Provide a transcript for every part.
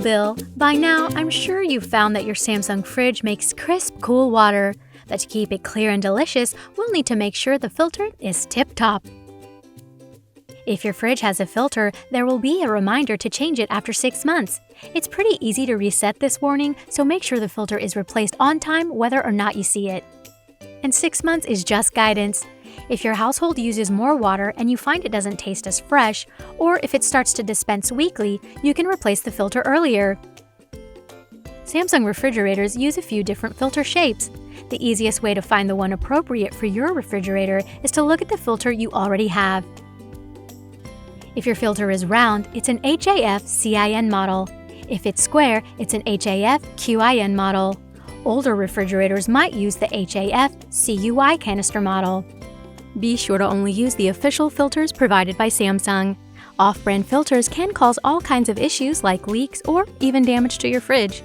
Bill. By now, I'm sure you've found that your Samsung fridge makes crisp, cool water. But to keep it clear and delicious, we'll need to make sure the filter is tip-top. If your fridge has a filter, there will be a reminder to change it after 6 months. It's pretty easy to reset this warning, so make sure the filter is replaced on time whether or not you see it. And 6 months is just guidance. If your household uses more water and you find it doesn't taste as fresh, or if it starts to dispense weakly, you can replace the filter earlier. Samsung refrigerators use a few different filter shapes. The easiest way to find the one appropriate for your refrigerator is to look at the filter you already have. If your filter is round, it's an HAF-CIN model. If it's square, it's an HAF-QIN model. Older refrigerators might use the HAF-CUI canister model. Be sure to only use the official filters provided by Samsung. Off-brand filters can cause all kinds of issues like leaks or even damage to your fridge.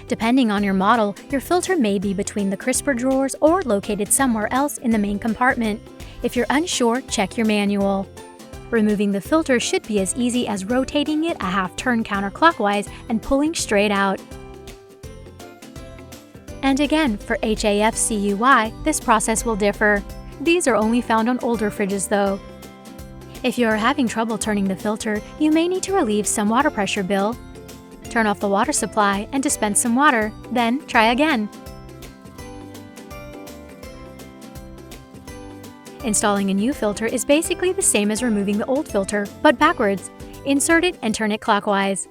Depending on your model, your filter may be between the crisper drawers or located somewhere else in the main compartment. If you're unsure, check your manual. Removing the filter should be as easy as rotating it a half turn counterclockwise and pulling straight out. And again, for HAF-CUI, this process will differ. These are only found on older fridges though. If you are having trouble turning the filter, you may need to relieve some water pressure, Bill. Turn off the water supply and dispense some water, then try again. Installing a new filter is basically the same as removing the old filter, but backwards. Insert it and turn it clockwise.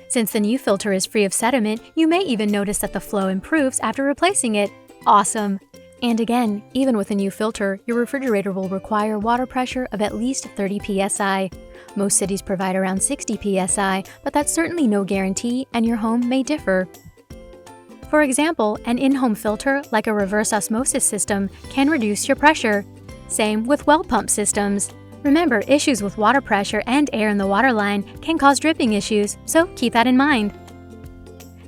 Since the new filter is free of sediment, you may even notice that the flow improves after replacing it. Awesome! And again, even with a new filter, your refrigerator will require water pressure of at least 30 psi. Most cities provide around 60 psi, but that's certainly no guarantee, and your home may differ. For example, an in-home filter, like a reverse osmosis system, can reduce your pressure. Same with well pump systems. Remember, issues with water pressure and air in the water line can cause dripping issues, so keep that in mind.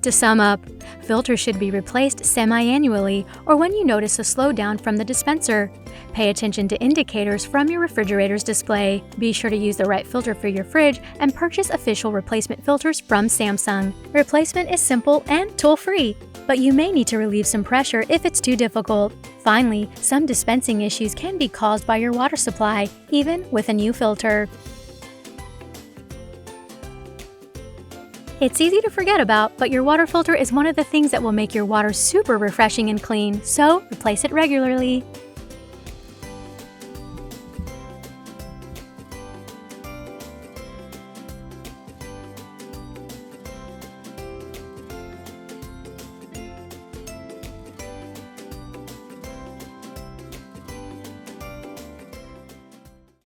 To sum up, filters should be replaced semi-annually or when you notice a slowdown from the dispenser. Pay attention to indicators from your refrigerator's display. Be sure to use the right filter for your fridge and purchase official replacement filters from Samsung. Replacement is simple and toll-free, but you may need to relieve some pressure if it's too difficult. Finally, some dispensing issues can be caused by your water supply, even with a new filter. It's easy to forget about, but your water filter is one of the things that will make your water super refreshing and clean, so replace it regularly.